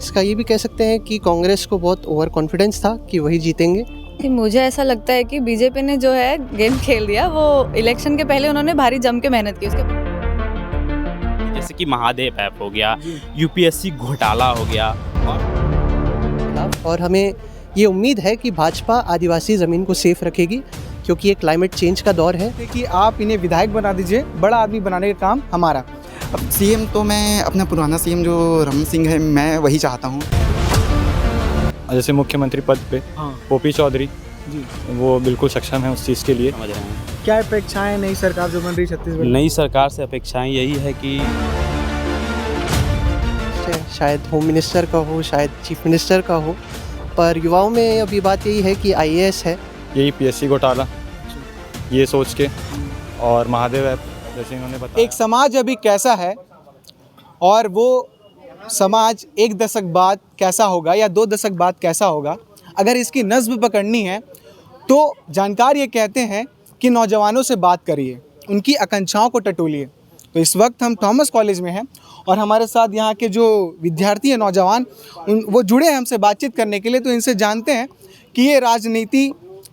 इसका ये भी कह सकते हैं कि कांग्रेस को बहुत ओवर कॉन्फिडेंस था कि वही जीतेंगे। कि मुझे ऐसा लगता है कि बीजेपी ने जो है गेम खेल दिया। वो इलेक्शन के पहले उन्होंने भारी जम के मेहनत की। उसके जैसे कि महादेव ऐप हो गया, यूपीएससी घोटाला हो गया, और हमें ये उम्मीद है कि भाजपा आदिवासी ज़मीन को सेफ रखेगी, क्योंकि ये क्लाइमेट चेंज का दौर है। कि आप इन्हें विधायक बना दीजिए, बड़ा आदमी बनाने का काम हमारा। अब सीएम तो मैं अपना पुराना सीएम जो रमन सिंह है, मैं वही चाहता हूँ। जैसे मुख्यमंत्री पद पे ओपी चौधरी जी, वो बिल्कुल सक्षम है उस चीज़ के लिए। समझ रहे हैं। क्या अपेक्षाएं नई सरकार जो बन रही छत्तीसगढ़ में? नई सरकार से अपेक्षाएं यही है कि शायद होम मिनिस्टर का हो, शायद चीफ मिनिस्टर का हो, पर युवाओं में अभी बात यही है कि आईएएस है। यही पीएससी घोटाला ये सोच के, और महादेव ऐप जैसे इन्होंने बताया। एक समाज अभी कैसा है और वो समाज एक दशक बाद कैसा होगा या 2 दशक बाद कैसा होगा, अगर इसकी नज़्म पकड़नी है तो जानकार ये कहते हैं कि नौजवानों से बात करिए, उनकी आकांक्षाओं को टटोलिए। तो इस वक्त हम थॉमस कॉलेज में हैं और हमारे साथ यहाँ के जो विद्यार्थी हैं, नौजवान, वो जुड़े हैं हमसे बातचीत करने के लिए। तो इनसे जानते हैं कि ये राजनीति,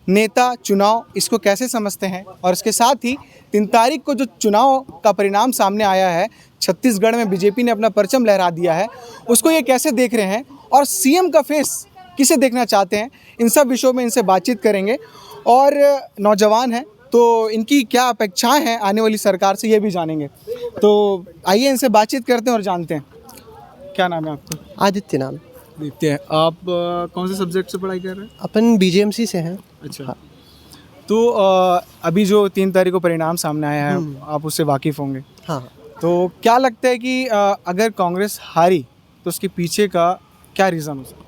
नेता, चुनाव, इसको कैसे समझते हैं। और इसके साथ ही 3 तारीख को जो चुनाव का परिणाम सामने आया है, छत्तीसगढ़ में बीजेपी ने अपना परचम लहरा दिया है, उसको ये कैसे देख रहे हैं और सीएम का फेस किसे देखना चाहते हैं, इन सब विषयों में इनसे बातचीत करेंगे। और नौजवान हैं तो इनकी क्या अपेक्षाएं हैं आने वाली सरकार से, ये भी जानेंगे। तो आइए इनसे बातचीत करते हैं और जानते हैं। क्या नाम है आपका? आदित्य नाम। देखते हैं आप कौन से सब्जेक्ट से पढ़ाई कर रहे हैं? अपन बीजेएमसी से हैं। अच्छा, तो अभी जो 3 तारीख को परिणाम सामने आया है, आप उससे वाकिफ़ होंगे। हाँ, तो क्या लगता है कि अगर कांग्रेस हारी तो उसके पीछे का क्या रीज़न हो सकता है?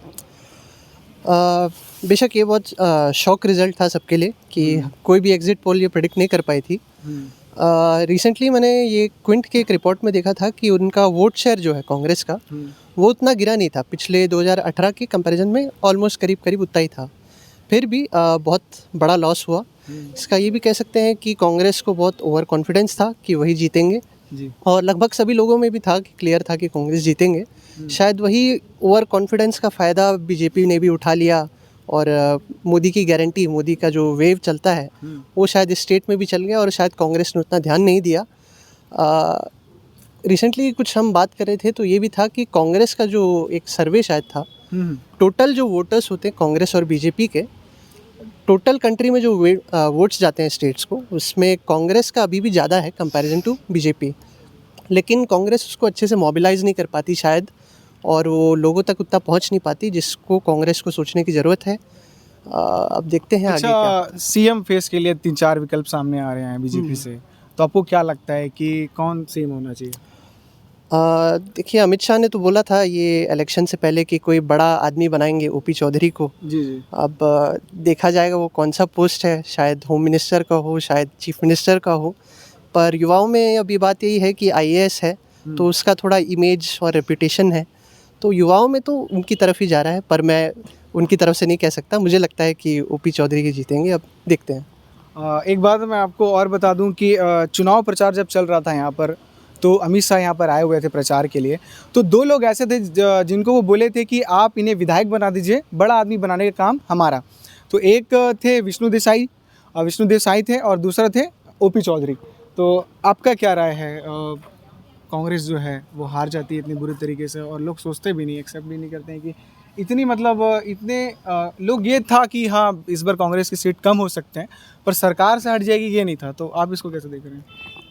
बेशक ये बहुत शॉक रिज़ल्ट था सबके लिए कि कोई भी एग्ज़िट पोल ये प्रेडिक्ट नहीं कर पाई थी। रिसेंटली मैंने ये क्विंट के एक रिपोर्ट में देखा था कि उनका वोट शेयर जो है कांग्रेस का, वो उतना गिरा नहीं था। पिछले 2018 के कंपैरिजन में ऑलमोस्ट करीब उतना ही था। फिर भी बहुत बड़ा लॉस हुआ। इसका ये भी कह सकते हैं कि कांग्रेस को बहुत ओवर कॉन्फिडेंस था कि वही जीतेंगे जी। और लगभग सभी लोगों में भी था कि क्लियर था कि कांग्रेस जीतेंगे। शायद वही ओवर कॉन्फिडेंस का फ़ायदा बीजेपी ने भी उठा लिया और मोदी की गारंटी, मोदी का जो वेव चलता है वो शायद इस स्टेट में भी चल गया और शायद कांग्रेस ने उतना ध्यान नहीं दिया। रिसेंटली कुछ हम बात कर रहे थे तो ये भी था कि कांग्रेस का जो एक सर्वे शायद था, टोटल जो वोटर्स होते हैं कांग्रेस और बीजेपी के, टोटल कंट्री में जो वोट्स जाते हैं स्टेट्स को, उसमें कांग्रेस का अभी भी ज़्यादा है कंपैरिजन टू बीजेपी। लेकिन कांग्रेस उसको अच्छे से मोबिलाइज़ नहीं कर पाती शायद, और वो लोगों तक उतना पहुंच नहीं पाती जिसको कांग्रेस को सोचने की ज़रूरत है। अब देखते हैं आगे क्या। सीएम फेस के लिए 3-4 विकल्प सामने आ रहे हैं बीजेपी से, तो आपको क्या लगता है कि कौन सीएम होना चाहिए? देखिए, अमित शाह ने तो बोला था ये इलेक्शन से पहले कि कोई बड़ा आदमी बनाएंगे ओपी चौधरी को। जी जी। अब देखा जाएगा वो कौन सा पोस्ट है, शायद होम मिनिस्टर का हो, शायद चीफ मिनिस्टर का हो। पर युवाओं में अभी बात यही है कि आईएएस है तो उसका थोड़ा इमेज और रेपुटेशन है, तो युवाओं में तो उनकी तरफ ही जा रहा है। पर मैं उनकी तरफ से नहीं कह सकता, मुझे लगता है कि ओपी चौधरी के जीतेंगे। अब देखते हैं। एक बात मैं आपको और बता दूं कि चुनाव प्रचार जब चल रहा था यहाँ पर, तो अमित शाह यहाँ पर आए हुए थे प्रचार के लिए। तो 2 लोग ऐसे थे जिनको वो बोले थे कि आप इन्हें विधायक बना दीजिए, बड़ा आदमी बनाने का काम हमारा। तो एक थे विष्णु देसाई थे और दूसरा थे ओपी चौधरी। तो आपका क्या राय है? कांग्रेस जो है वो हार जाती है इतनी बुरी तरीके से और लोग सोचते भी नहीं, एक्सेप्ट भी नहीं करते हैं कि इतनी इतने लोग, ये था कि हाँ इस बार कांग्रेस की सीट कम हो सकते हैं पर सरकार से हट जाएगी, ये नहीं था। तो आप इसको कैसे देख रहे हैं?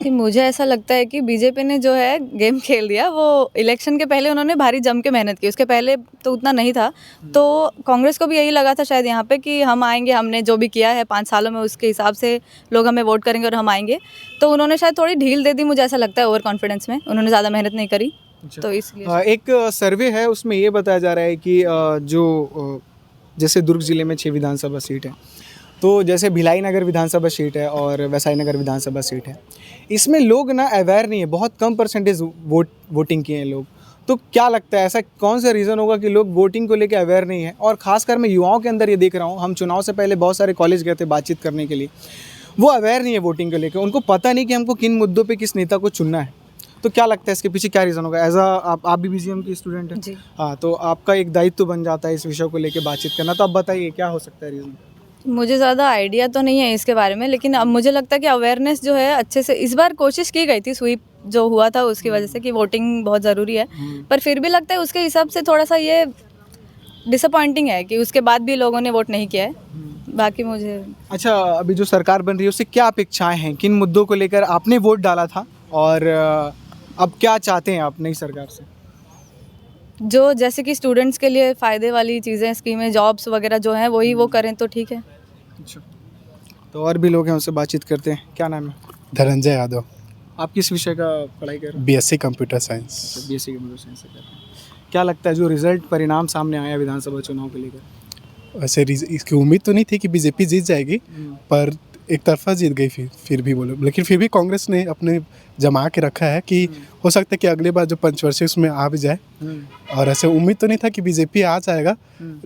कि मुझे ऐसा लगता है कि बीजेपी ने जो है गेम खेल दिया। वो इलेक्शन के पहले उन्होंने भारी जम के मेहनत की। उसके पहले तो उतना नहीं था। तो कांग्रेस को भी यही लगा था शायद यहाँ पे कि हम आएंगे, हमने जो भी किया है 5 सालों में उसके हिसाब से लोग हमें वोट करेंगे और हम आएंगे। तो उन्होंने शायद थोड़ी ढील दे दी, मुझे ऐसा लगता है, ओवर कॉन्फिडेंस में। उन्होंने ज़्यादा मेहनत नहीं करी। तो इसलिए एक सर्वे है उसमें ये बताया जा रहा है कि जो जैसे दुर्ग जिले में 6 विधानसभा सीट है, तो जैसे भिलाई नगर विधानसभा सीट है और वैशाली नगर विधानसभा सीट है, इसमें लोग ना अवेयर नहीं है, बहुत कम परसेंटेज वोटिंग किए हैं लोग। तो क्या लगता है ऐसा कौन सा रीज़न होगा कि लोग वोटिंग को लेकर अवेयर नहीं है? और ख़ासकर मैं युवाओं के अंदर ये देख रहा हूँ, हम चुनाव से पहले बहुत सारे कॉलेज गए थे बातचीत करने के लिए, वो अवेयर नहीं है वोटिंग को लेकर, उनको पता नहीं कि हमको किन मुद्दों पर किस नेता को चुनना है। तो क्या लगता है इसके पीछे क्या रीज़न होगा? एज आप भी बीजीएम की स्टूडेंट हैं। जी। हाँ, तो आपका एक दायित्व बन जाता है इस विषय को लेके बातचीत करना, तो आप बताइए क्या हो सकता है रीज़न? मुझे ज़्यादा आइडिया तो नहीं है इसके बारे में, लेकिन अब मुझे लगता है कि अवेयरनेस जो है अच्छे से इस बार कोशिश की गई थी, स्वीप जो हुआ था उसकी वजह से कि वोटिंग बहुत ज़रूरी है, पर फिर भी लगता है उसके हिसाब से थोड़ा सा ये डिसअपॉइंटिंग है कि उसके बाद भी लोगों ने वोट नहीं किया है। बाकी मुझे अच्छा, अभी जो सरकार बन रही है उससे क्या अपेक्षाएं हैं? किन मुद्दों को लेकर आपने वोट डाला था और अब क्या चाहते हैं आप नई सरकार से? जो जैसे कि स्टूडेंट्स के लिए फ़ायदे वाली चीज़ें, स्कीमें, जॉब्स वगैरह जो हैं वही वो करें तो ठीक है। अच्छा, तो और भी लोग हैं, उनसे बातचीत करते हैं। क्या नाम है? धनंजय यादव, आप किस विषय का पढ़ाई कर रहे हैं? BSc computer science. BSc computer science से कर रहे हैं। क्या लगता है जो रिजल्ट परिणाम सामने आया विधानसभा चुनाव को लेकर? वैसे इसकी उम्मीद तो नहीं थी कि बीजेपी जीत जाएगी, पर एक तरफा जीत गई फिर भी बोलो, लेकिन फिर भी कांग्रेस ने अपने जमा के रखा है कि हो सकता है कि अगली बार जो पंचवर्षीय उसमें आ भी जाए। और ऐसे उम्मीद तो नहीं था कि बीजेपी आ जाएगा,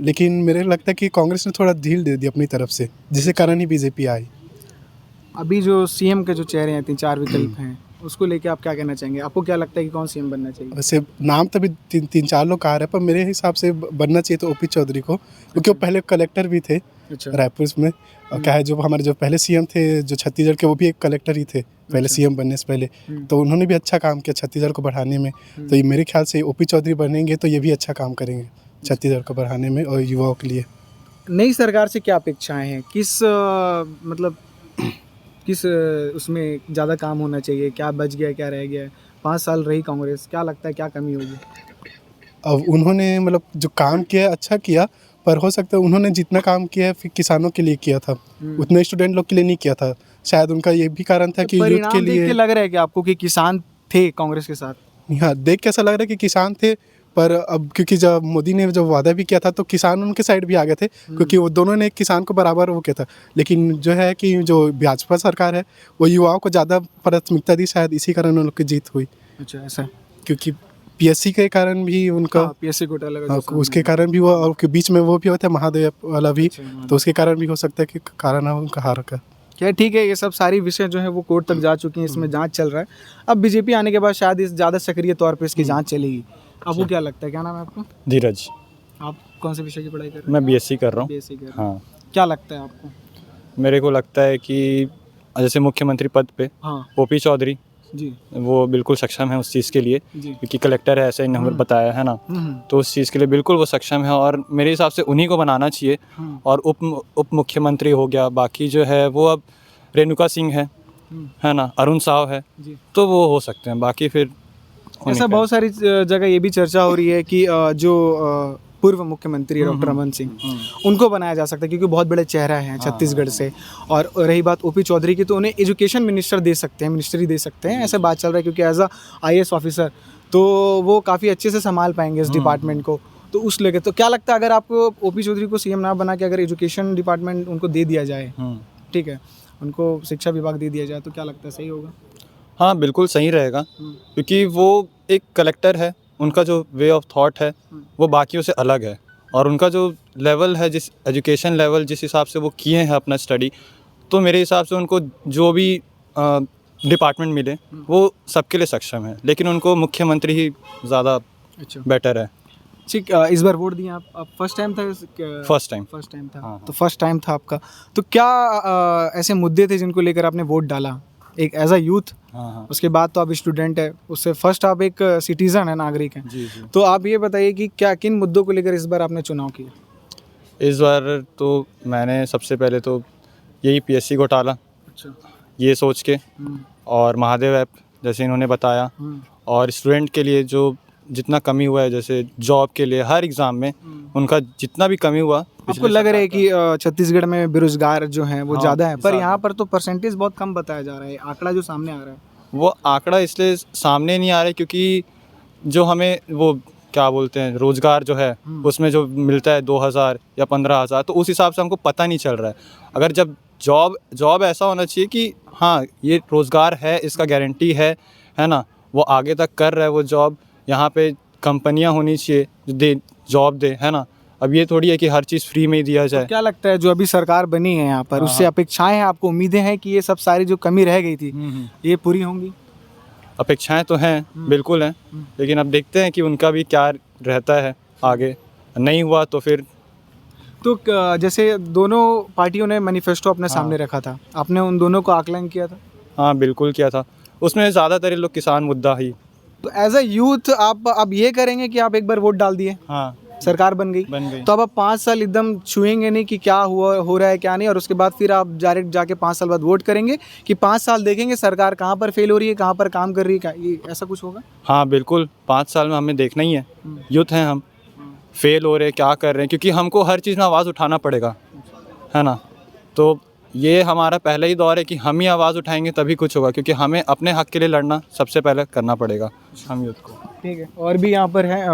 लेकिन मेरे लगता है कि कांग्रेस ने थोड़ा ढील दे दी अपनी तरफ से, जिसके कारण ही बीजेपी आई। अभी जो सीएम के जो चेहरे हैं, 3-4 विकल्प हैं, उसको लेके आप क्या कहना चाहेंगे? आपको क्या लगता है कि कौन सीएम बनना चाहिए? वैसे नाम तो भी तीन चार लोग आ रहे हैं, पर मेरे हिसाब से बनना चाहिए तो ओपी चौधरी को, क्योंकि वो पहले कलेक्टर भी थे अच्छा। रायपुर में। और क्या है, जो हमारे जो पहले सीएम थे जो छत्तीसगढ़ के, वो भी एक कलेक्टर ही थे पहले सीएम बनने से पहले, तो उन्होंने भी अच्छा काम किया छत्तीसगढ़ को बढ़ाने में। तो ये मेरे ख्याल से ओपी चौधरी बनेंगे तो ये भी अच्छा काम करेंगे छत्तीसगढ़ को बढ़ाने में और युवाओं के लिए। नई सरकार से क्या अपेक्षाएं हैं? किस उसमें ज़्यादा काम होना चाहिए? क्या बच गया, क्या रह गया है? 5 साल रही कांग्रेस, क्या लगता है क्या कमी होगी? अब उन्होंने मतलब जो काम किया है अच्छा किया, पर हो सकता है उन्होंने जितना काम किया है फिर किसानों के लिए किया था, उतने स्टूडेंट लोग के लिए नहीं किया था। शायद उनका ये भी कारण था कि यूथ परिणाम के देख लिए। के लग रहा है कि आपको कि किसान थे कांग्रेस के साथ? हाँ, देख के ऐसा लग रहा है कि किसान थे, पर अब क्योंकि जब मोदी ने जब वादा भी किया था तो किसान उनके साइड भी आ गए थे, क्योंकि वो दोनों ने किसान को बराबर वो किया था। लेकिन जो है कि जो भाजपा सरकार है वो युवाओं को ज़्यादा प्राथमिकता दी, शायद इसी कारण उन लोग की जीत हुई। अच्छा, ऐसा। क्योंकि पीएससी के कारण भी उनका, पीएससी घोटाला का हाँ, जो उसके कारण भी हुआ, और के बीच में वो भी होता है महादेव वाला भी, अच्छा, तो उसके कारण भी हो सकता है कि कारण है उनका हार का। क्या ठीक है, ये सब सारी विषय जो है वो कोर्ट तक जा चुकी हैं, इसमें जांच चल रहा है। अब बीजेपी आने के बाद शायद इस ज़्यादा सक्रिय तौर पे इसकी जांच चलेगी। आपको क्या लगता है? क्या नाम है आपका? धीरज। आप कौन से विषय की पढ़ाई कर रहे हैं? मैं बीएससी कर रहा हूँ। बीएससी कर रहे हैं। हाँ, क्या लगता है आपको? मेरे को लगता है कि जैसे मुख्यमंत्री पद पे हाँ ओपी चौधरी, जी वो बिल्कुल सक्षम है उस चीज़ के लिए, जी। क्योंकि कलेक्टर है ऐसा इन्होंने बताया है ना, हम्म, तो उस चीज़ के लिए बिल्कुल वो सक्षम है और मेरे हिसाब से उन्हीं को बनाना चाहिए। और उप मुख्यमंत्री हो गया, बाकी जो है वो अब रेणुका सिंह है ना, अरुण साव है, जी। तो वो हो सकते हैं। बाकी फिर होने ऐसा का- बहुत सारी जगह ये भी चर्चा हो रही है कि जो पूर्व मुख्यमंत्री डॉक्टर रमन सिंह, उनको बनाया जा सकता है क्योंकि बहुत बड़े चेहरा हैं छत्तीसगढ़ से। और रही बात ओपी चौधरी की, तो उन्हें एजुकेशन मिनिस्टर दे सकते हैं, मिनिस्ट्री दे सकते हैं, ऐसा बात चल रहा है, क्योंकि एज अ आईएएस ऑफिसर तो वो काफ़ी अच्छे से संभाल पाएंगे इस डिपार्टमेंट को। तो उस लेके तो क्या लगता है, अगर आपको ओपी चौधरी को सीएम ना बना के अगर एजुकेशन डिपार्टमेंट उनको दे दिया जाए, ठीक है, उनको शिक्षा विभाग दे दिया जाए, तो क्या लगता है सही होगा? हाँ, बिल्कुल सही रहेगा, क्योंकि वो एक कलेक्टर है, उनका जो वे ऑफ थॉट है वो बाकियों से अलग है, और उनका जो लेवल है, जिस एजुकेशन लेवल जिस हिसाब से वो किए हैं अपना स्टडी, तो मेरे हिसाब से उनको जो भी डिपार्टमेंट मिले वो सबके लिए सक्षम है, लेकिन उनको मुख्यमंत्री ही ज़्यादा अच्छा, बेटर है। ठीक। इस बार वोट दिए आप फर्स्ट टाइम था? First time. फर्स्ट टाइम था। हाँ। तो फर्स्ट टाइम था आपका, तो क्या ऐसे मुद्दे थे जिनको लेकर आपने वोट डाला एक एज अ यूथ? हाँ, उसके बाद तो आप स्टूडेंट है, उससे फर्स्ट आप एक सिटीज़न है, नागरिक हैं। जी जी। तो आप ये बताइए कि क्या किन मुद्दों को लेकर इस बार आपने चुनाव किया? इस बार तो मैंने सबसे पहले तो यही पीएससी घोटाला अच्छा। ये सोच के, और महादेव ऐप जैसे इन्होंने बताया, और स्टूडेंट के लिए जो जितना कमी हुआ है, जैसे जॉब के लिए हर एग्ज़ाम में उनका जितना भी कमी हुआ, आपको लग रहा है कि छत्तीसगढ़ में बेरोजगार जो हैं वो हाँ, ज़्यादा है, पर ज़्यादा। यहाँ पर तो परसेंटेज बहुत कम बताया जा रहा है, आंकड़ा जो सामने आ रहा है? वो आंकड़ा इसलिए सामने नहीं आ रहा है क्योंकि जो हमें वो क्या बोलते हैं रोज़गार जो है उसमें जो मिलता है 2000 या 15,000, तो उस हिसाब से हमको पता नहीं चल रहा है। अगर जब जॉब ऐसा होना चाहिए कि हाँ ये रोज़गार है, इसका गारंटी है ना, वो आगे तक कर रहा है वो जॉब, यहाँ पे कंपनियाँ होनी चाहिए जो जॉब दे, है ना। अब ये थोड़ी है कि हर चीज़ फ्री में ही दिया जाए। तो क्या लगता है जो अभी सरकार बनी है यहाँ पर, उससे अपेक्षाएं हैं, आपको उम्मीदें हैं कि ये सब सारी जो कमी रह गई थी ये पूरी होंगी? अपेक्षाएं तो हैं, बिल्कुल हैं, लेकिन अब देखते हैं कि उनका भी क्या रहता है आगे। नहीं हुआ तो फिर तो जैसे दोनों पार्टियों ने मैनिफेस्टो अपने सामने रखा था, आपने उन दोनों को आकलन किया था? हाँ बिल्कुल किया था। उसमें ज़्यादातर ये लोग किसान मुद्दा ही। तो एज अ यूथ आप अब ये करेंगे कि आप एक बार वोट डाल दिए, हाँ सरकार बन गई, तो अब आप 5 साल एकदम छुएंगे नहीं कि क्या हुआ हो रहा है क्या नहीं, और उसके बाद फिर आप डायरेक्ट जाके 5 साल बाद वोट करेंगे, कि 5 साल देखेंगे सरकार कहाँ पर फेल हो रही है, कहाँ पर काम कर रही है, ये ऐसा कुछ होगा? हाँ बिल्कुल, 5 साल में हमें देखना ही है, यूथ हैं हम, फेल हो रहे हैं क्या कर रहे हैं, क्योंकि हमको हर चीज़ में आवाज़ उठाना पड़ेगा, है ना। तो ये हमारा पहला ही दौर है कि हम ही आवाज़ उठाएंगे तभी कुछ होगा, क्योंकि हमें अपने हक़ के लिए लड़ना सबसे पहले करना पड़ेगा हम यूथ को। ठीक है, और भी यहाँ पर हैं,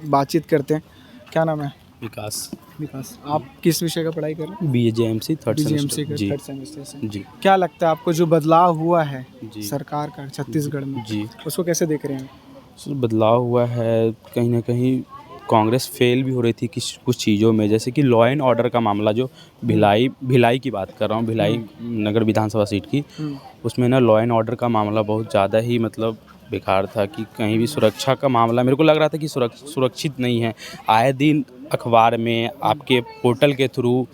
बातचीत करते हैं। क्या नाम है? विकास। विकास, आप किस विषय का पढ़ाई कर रहे हैं? BJMC third BJMC semester. का जी थर्ड सेमेस्टर से। जी क्या लगता है आपको जो बदलाव हुआ है जी। सरकार का छत्तीसगढ़ में, जी। उसको कैसे देख रहे हैं? सर बदलाव हुआ है, कहीं ना कहीं कांग्रेस फेल भी हो रही थी कुछ चीज़ों में, जैसे कि लॉ एंड ऑर्डर का मामला, जो भिलाई की बात कर रहा हूँ, भिलाई नगर विधानसभा सीट की, उसमें ना लॉ एंड ऑर्डर का मामला बहुत ज़्यादा ही मतलब बेकार था, कि कहीं भी सुरक्षा का मामला मेरे को लग रहा था कि सुरक्षित नहीं है। आए दिन अखबार में, आपके पोर्टल के थ्रू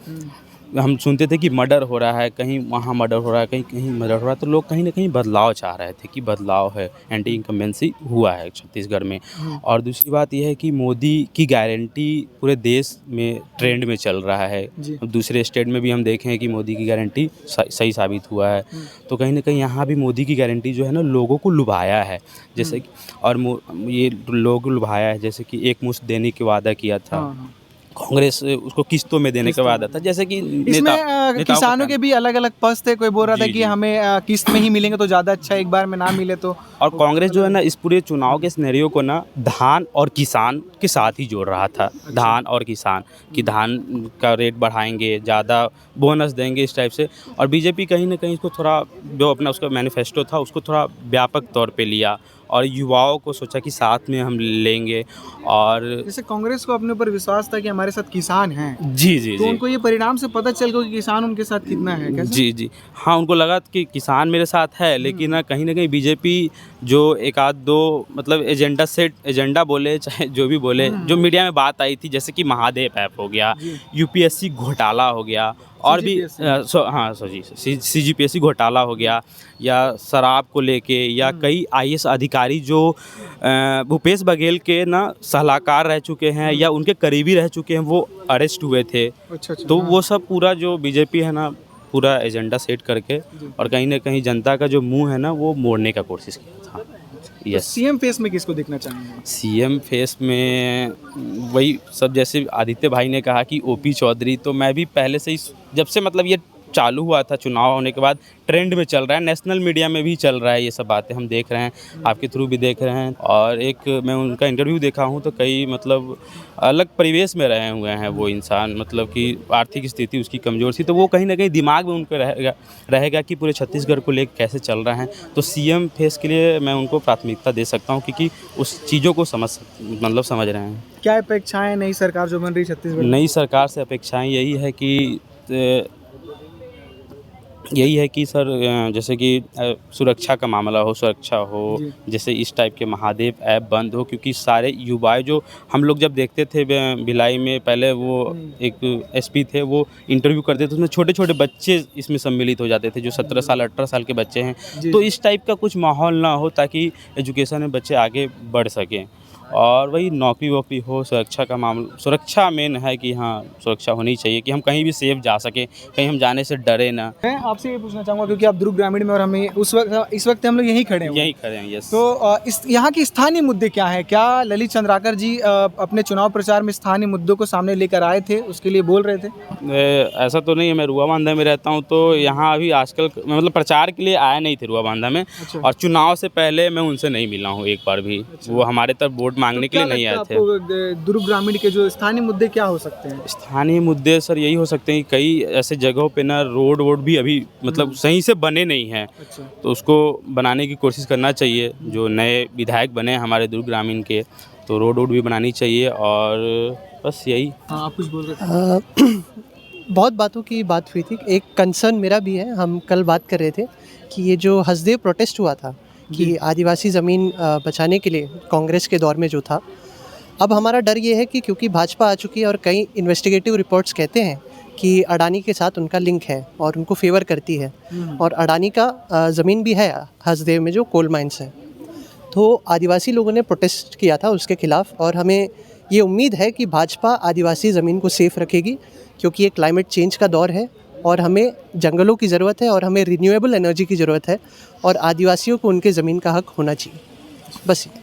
हम सुनते थे कि मर्डर हो रहा है, कहीं वहाँ मर्डर हो रहा है, कहीं मर्डर हो रहा है, तो लोग कहीं ना कहीं बदलाव चाह रहे थे कि बदलाव है, एंटी इनकम्बेंसी हुआ है छत्तीसगढ़ में। और दूसरी बात यह है कि मोदी की गारंटी पूरे देश में ट्रेंड में चल रहा है। दूसरे स्टेट में भी हम देखें हैं कि मोदी की गारंटी सही साबित हुआ है, तो कहीं ना कहीं यहाँ भी मोदी की गारंटी जो है ना लोगों को लुभाया है, जैसे कि और ये लोग लुभाया है, जैसे कि एक मुश्त देने के वादा किया था कांग्रेस, उसको किस्तों में देने का वादा था, जैसे कि इसमें किसानों के भी अलग अलग पक्ष थे, कोई बोल रहा था कि हमें किस्त में ही मिलेंगे तो ज़्यादा अच्छा, एक बार में ना मिले तो। और कांग्रेस जो है ना इस पूरे चुनाव के सिनेरियो को ना धान और किसान के साथ ही जोड़ रहा था। धान और किसान, कि धान का रेट बढ़ाएंगे, ज़्यादा बोनस देंगे, इस टाइप से। और बीजेपी कहीं ना कहीं इसको थोड़ा, जो अपना उसका मैनिफेस्टो था उसको थोड़ा व्यापक तौर पे लिया, और युवाओं को सोचा कि साथ में हम लेंगे। और जैसे कांग्रेस को अपने ऊपर विश्वास था कि हमारे साथ किसान हैं, जी जी तो जी उनको ये परिणाम से पता चल गया कि किसान उनके साथ कितना है, कैसे? जी जी हाँ, उनको लगा कि किसान मेरे साथ है, लेकिन ना कहीं ना कहीं बीजेपी जो एक आध दो मतलब एजेंडा बोले चाहे जो भी बोले, जो मीडिया में बात आई थी, जैसे कि महादेव ऐप हो गया, UPSC घोटाला हो गया, और भी CGPSC घोटाला हो गया, या शराब को लेके, या कई IAS अधिकारी जो भूपेश बघेल के ना सलाहकार रह चुके हैं या उनके करीबी रह चुके हैं, वो अरेस्ट हुए थे। अच्छा। तो वो सब पूरा जो बीजेपी है ना पूरा एजेंडा सेट करके, और कहीं ना कहीं जनता का जो मुंह है ना वो मोड़ने का कोशिश किया था। यस। सीएम फेस में किसको देखना चाहेंगे? सीएम फेस में वही सब, जैसे आदित्य भाई ने कहा कि OP चौधरी, तो मैं भी पहले से ही, जब से मतलब ये चालू हुआ था चुनाव होने के बाद, ट्रेंड में चल रहा है, नेशनल मीडिया में भी चल रहा है, ये सब बातें हम देख रहे हैं, आपके थ्रू भी देख रहे हैं। और एक मैं उनका इंटरव्यू देखा हूँ, तो कई मतलब अलग परिवेश में रहे हुए हैं वो इंसान, मतलब कि आर्थिक स्थिति उसकी कमज़ोर थी, तो वो कहीं ना कहीं दिमाग में उनको रहेगा कि पूरे छत्तीसगढ़ को लेकर कैसे चल रहे हैं। तो सीएम फेस के लिए मैं उनको प्राथमिकता दे सकता हूँ, क्योंकि उस चीज़ों को समझ रहे हैं। क्या अपेक्षाएं नई सरकार जो बन रही छत्तीसगढ़? नई सरकार से अपेक्षाएं यही है कि सर, जैसे कि सुरक्षा का मामला हो, सुरक्षा हो, जैसे इस टाइप के महादेव ऐप बंद हो, क्योंकि सारे युवाएं जो हम लोग जब देखते थे भिलाई में, पहले वो एक SP थे, वो इंटरव्यू करते थे, उसमें छोटे छोटे बच्चे इसमें सम्मिलित हो जाते थे, जो 17 साल 18 साल के बच्चे हैं। तो इस टाइप का कुछ माहौल ना हो, ताकि एजुकेशन में बच्चे आगे बढ़ सकें। और वही नौकरी वोकरी हो, सुरक्षा का मामला, सुरक्षा मेन है कि हाँ सुरक्षा होनी चाहिए, कि हम कहीं भी सेफ जा सकें, कहीं हम जाने से डरे ना। मैं आपसे ये पूछना चाहूँगा, क्योंकि आप दुर्ग ग्रामीण में और हमें इस वक्त हम लोग यहीं खड़े हैं। यस। तो इस यहाँ की स्थानीय मुद्दे क्या है? क्या ललित चंद्राकर जी अपने चुनाव प्रचार में स्थानीय मुद्दों को सामने लेकर आए थे, उसके लिए बोल रहे थे? ऐसा तो नहीं है, मैं रुआ बांधा में रहता हूँ, तो यहाँ अभी आजकल मतलब प्रचार के लिए आया नहीं थे रुआ बांधा में। और चुनाव से पहले मैं उनसे नहीं मिला हूँ एक बार भी। वो हमारे तरफ वोट मांगने के लिए नहीं आए थे। दुर्ग ग्रामीण के जो स्थानीय मुद्दे क्या हो सकते हैं? स्थानीय मुद्दे सर यही हो सकते हैं कि कई ऐसे जगहों पे ना रोड भी अभी मतलब सही से बने नहीं हैं। तो उसको बनाने की कोशिश करना चाहिए। जो नए विधायक बने हमारे दुर्ग ग्रामीण के, तो रोड भी बनानी चाहिए। और बस यही। आप कुछ बोल रहे थे? बहुत बातों की बात हुई थी। एक कंसर्न मेरा भी है, हम कल बात कर रहे थे कि ये जो हसदेव प्रोटेस्ट हुआ था, कि आदिवासी ज़मीन बचाने के लिए कांग्रेस के दौर में जो था, अब हमारा डर ये है कि क्योंकि भाजपा आ चुकी है और कई इन्वेस्टिगेटिव रिपोर्ट्स कहते हैं कि अडानी के साथ उनका लिंक है और उनको फेवर करती है, और अडानी का ज़मीन भी है हसदेव में जो कोल माइंस है। तो आदिवासी लोगों ने प्रोटेस्ट किया था उसके ख़िलाफ़, और हमें ये उम्मीद है कि भाजपा आदिवासी ज़मीन को सेफ़ रखेगी, क्योंकि ये क्लाइमेट चेंज का दौर है और हमें जंगलों की ज़रूरत है और हमें रिन्यूएबल एनर्जी की ज़रूरत है, और आदिवासियों को उनके ज़मीन का हक होना चाहिए। बस ये।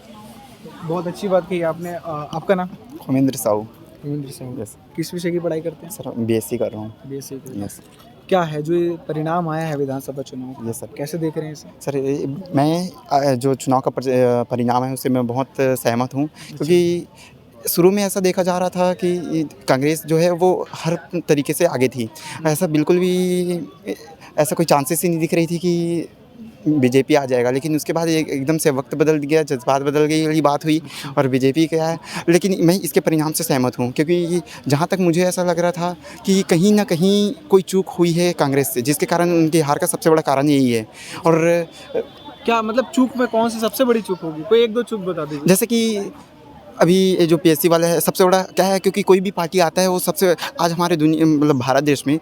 बहुत अच्छी बात कही आपने। आपका नाम? खुमेंद्र साहू। रविंद्र सिंह। यस किस विषय की पढ़ाई करते हैं? सर, बीएससी कर रहा हूँ। बीएससी कर रहे हैं। यस क्या है जो ये परिणाम आया है विधानसभा चुनाव का, यस सर। कैसे देख रहे हैं इसे? सर, मैं जो चुनाव का परिणाम है उससे मैं बहुत सहमत हूँ, क्योंकि शुरू में ऐसा देखा जा रहा था कि कांग्रेस जो है वो हर तरीके से आगे थी। ऐसा बिल्कुल भी ऐसा कोई चांसेस ही नहीं दिख रही थी कि बीजेपी आ जाएगा, लेकिन उसके बाद एकदम से वक्त बदल गया, जज्बात बदल गई वाली बात हुई और बीजेपी क्या है। लेकिन मैं इसके परिणाम से सहमत हूँ, क्योंकि जहाँ तक मुझे ऐसा लग रहा था कि कहीं ना कहीं कोई चूक हुई है कांग्रेस से, जिसके कारण उनकी हार का सबसे बड़ा कारण यही है। और क्या मतलब चूक में कौन सी सबसे बड़ी चूक होगी? कोई एक दो चूक बता दीजिए। जैसे कि अभी ये जो पीएससी वाला है, सबसे बड़ा क्या है, क्योंकि कोई भी पार्टी आता है वो सबसे आज हमारे दुनिया मतलब भारत देश में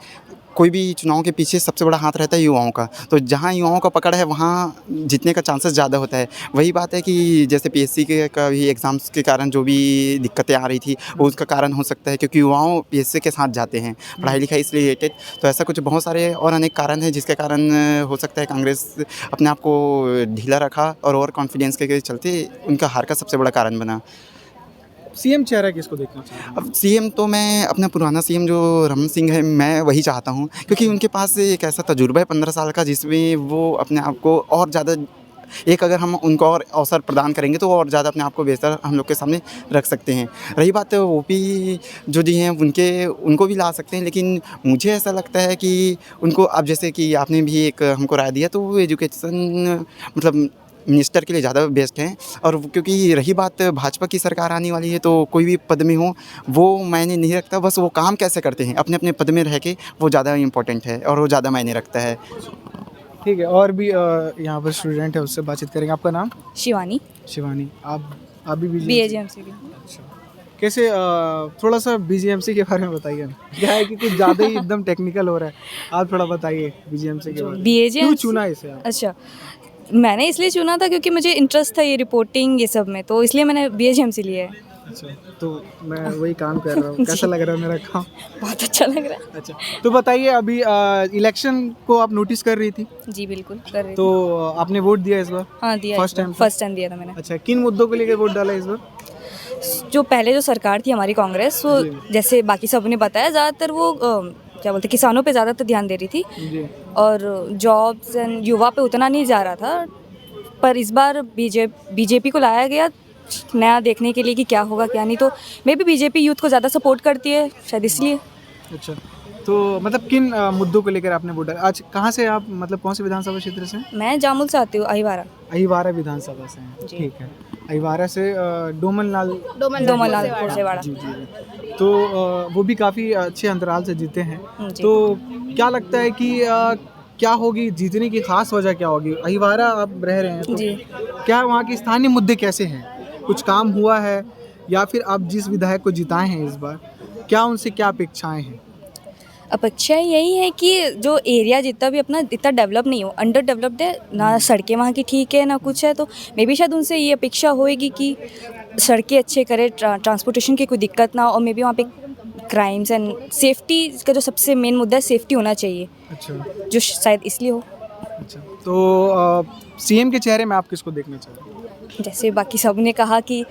कोई भी चुनाव के पीछे सबसे बड़ा हाथ रहता है युवाओं का। तो जहाँ युवाओं का पकड़ है वहाँ जीतने का चांसेस ज़्यादा होता है। वही बात है कि जैसे पीएससी के का भी एग्ज़ाम्स के कारण जो भी दिक्कतें आ रही थी वो उसका कारण हो सकता है, क्योंकि युवाओं पीएससी के साथ जाते हैं पढ़ाई लिखाई से रिलेटेड। तो ऐसा कुछ बहुत सारे और अनेक कारण हैं जिसके कारण हो सकता है कांग्रेस अपने आप को ढीला रखा और ओवर कॉन्फिडेंस के चलते उनका हार का सबसे बड़ा कारण बना। सीएम चेहरा किसको देखना चाहते हैं? अब सीएम तो मैं अपना पुराना सीएम जो रमन सिंह है, मैं वही चाहता हूँ, क्योंकि उनके पास एक ऐसा तजुर्बा है 15 साल का, जिसमें वो अपने आप को और ज़्यादा अगर हम उनको और अवसर प्रदान करेंगे तो और ज़्यादा अपने आप को बेहतर हम लोग के सामने रख सकते हैं। रही बात ओपी जो जी हैं उनको भी ला सकते हैं, लेकिन मुझे ऐसा लगता है कि उनको अब जैसे कि आपने भी एक हमको राय दिया, तो वो एजुकेशन मतलब मिनिस्टर के लिए ज़्यादा बेस्ट हैं। और क्योंकि रही बात भाजपा की सरकार आने वाली है, तो कोई भी पद में हो वो मायने नहीं रखता, बस वो काम कैसे करते हैं अपने अपने पद में रह के, वो ज़्यादा इम्पोर्टेंट है और वो ज़्यादा मायने रखता है। ठीक है, और भी यहाँ पर स्टूडेंट है, उससे बातचीत करेंगे। आपका नाम? शिवानी, शिवानी। आप भी बीएजेएमसी की। अच्छा, कैसे थोड़ा सा बीजीएमसी के बारे में बताइए ना। क्या है कि कुछ ज़्यादा ही एकदम टेक्निकल हो रहा है, आप थोड़ा बताइए बीजीएमसी के बारे में। क्यों चुना इसे आप? अच्छा, मैंने इसलिए चुना था क्योंकि मुझे इंटरेस्ट था ये रिपोर्टिंग ये सब में, तो इसलिए मैंने बीएजेएमसी लिया है। अच्छा, तो मैं वही काम कर रहा हूँ। कैसा लग रहा है मेरा काम? बहुत अच्छा लग रहा है। अच्छा, तो बताइए, अभी इलेक्शन को आप नोटिस कर रही थी, जी बिल्कुल कर रही तो आपने वोट दिया इस बार? हाँ दिया, फर्स्ट टाइम दिया था मैंने। अच्छा, किन मुद्दों को लेकर वोट डाला इस बार? जो पहले जो सरकार थी हमारी कांग्रेस, वो जैसे बाकी सब ने बताया, ज़्यादातर वो क्या बोलते किसानों पे ज़्यादातर ध्यान दे रही थी, जी। और जॉब्स एंड युवा पे उतना नहीं जा रहा था। पर इस बार बीजेपी को लाया गया नया देखने के लिए कि क्या होगा क्या नहीं, तो मे भी बीजेपी यूथ को ज़्यादा सपोर्ट करती है शायद इसलिए। अच्छा, तो मतलब किन मुद्दों को लेकर आपने वोट डाला? आज कहाँ से आप, मतलब कौन से विधानसभा क्षेत्र से? मैं जामुल से आती हूँ, अहिवारा। अहिवारा विधानसभा से हैं, ठीक है। अहिवारा से डोमन लाल पुरसेवाड़ा। जी जी। तो वो भी काफ़ी अच्छे अंतराल से जीते हैं, जी। तो क्या लगता है कि क्या होगी जीतने की खास वजह, क्या होगी? अहिवारा आप रह रहे हैं, तो जी। क्या वहाँ के स्थानीय मुद्दे कैसे हैं? कुछ काम हुआ है, या फिर आप जिस विधायक को जिताए हैं इस बार, क्या उनसे क्या अपेक्षाएं हैं? अपेक्षा यही है कि जो एरिया जितना भी अपना इतना डेवलप नहीं हो, अंडर डेवलप्ड है ना, सड़कें वहाँ की ठीक है ना कुछ है, तो मे बी शायद उनसे ये अपेक्षा होएगी कि सड़कें अच्छे करे, ट्रांसपोर्टेशन की कोई दिक्कत ना हो, और मे बी वहाँ पे क्राइम्स एंड सेफ्टी का जो सबसे मेन मुद्दा है, सेफ्टी होना चाहिए। अच्छा, जो शायद इसलिए हो। अच्छा, तो सीएम के चेहरे में आप किसको देखना चाहते हैं? जैसे बाकी सब ने कहा कि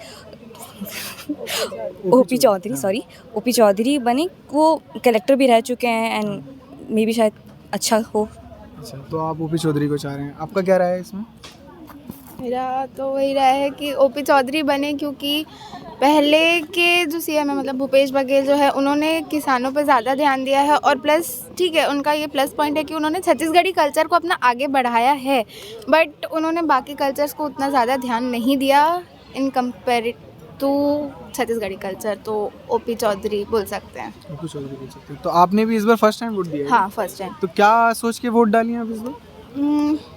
ओपी चौधरी बने, वो कलेक्टर भी रह चुके हैं एंड मे बी शायद अच्छा हो। अच्छा, तो आप ओपी चौधरी को चाह रहे हैं, आपका क्या राय है इसमें? मेरा तो वही राय है कि ओपी चौधरी बने, क्योंकि पहले के जो सीएम है मतलब भूपेश बघेल जो है, उन्होंने किसानों पर ज़्यादा ध्यान दिया है, और प्लस ठीक है उनका ये प्लस पॉइंट है कि उन्होंने छत्तीसगढ़ी कल्चर को अपना आगे बढ़ाया है, बट उन्होंने बाकी कल्चर्स को उतना ज़्यादा ध्यान नहीं दिया in compare to Chhattisgarhi culture. तो ओपी चौधरी बोल सकते हैं। ओपी चौधरी बोल सकते हैं। तो आपने भी इस बार फर्स्ट टाइम वोट दिया है? हाँ, फर्स्ट टाइम। तो क्या सोच के वोट डाली हैं आप इस बार?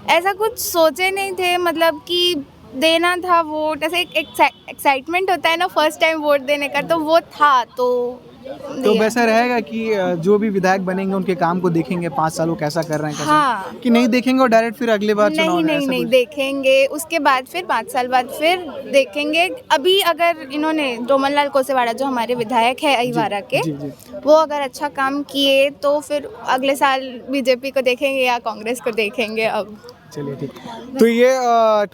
ऐसा कुछ सोचे नहीं थे, मतलब कि देना था वोट, ऐसे एक एक्साइटमेंट होता है ना फर्स्ट टाइम वोट देने का, तो वो था तो तो दिया। वैसा रहेगा कि जो भी विधायक बनेंगे उनके काम को देखेंगे 5 साल वो कैसा कर रहे हैं, कैसा हाँ। कि नहीं देखेंगे और डायरेक्ट फिर अगले बार चुनाव नहीं में नहीं ऐसा नहीं कुछ? देखेंगे, उसके बाद फिर 5 साल बाद फिर देखेंगे। अभी अगर इन्होंने डोमन लाल कोसेवाड़ा जो हमारे विधायक है अहिवारा के, जी जी। वो अगर अच्छा काम किए तो फिर अगले साल बीजेपी को देखेंगे या कांग्रेस को देखेंगे। अब चलिए ठीक। तो ये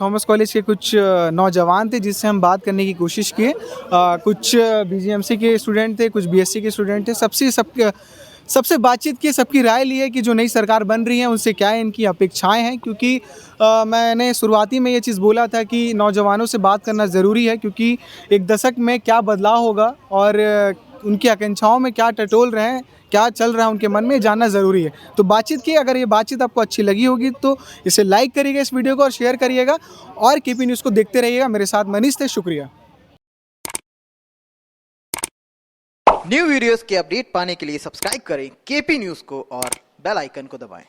थॉमस कॉलेज के कुछ नौजवान थे जिससे हम बात करने की कोशिश किए। कुछ बीजीएमसी के स्टूडेंट थे, कुछ बीएससी के स्टूडेंट थे, सबसे बातचीत की, सबकी राय ली है कि जो नई सरकार बन रही है उनसे क्या इनकी अपेक्षाएं हैं, क्योंकि मैंने शुरुआती में ये चीज़ बोला था कि नौजवानों से बात करना ज़रूरी है, क्योंकि एक दशक में क्या बदलाव होगा और उनकी आकांक्षाओं में क्या टटोल रहे हैं, क्या चल रहा है उनके मन में, जानना ज़रूरी है। तो बातचीत की, अगर ये बातचीत आपको अच्छी लगी होगी तो इसे लाइक करिएगा इस वीडियो को और शेयर करिएगा और केपी न्यूज़ को देखते रहिएगा। मेरे साथ मनीष थे, शुक्रिया। न्यू वीडियोस के अपडेट पाने के लिए सब्सक्राइब करें केपी न्यूज़ को और बेल आइकन को दबाएं।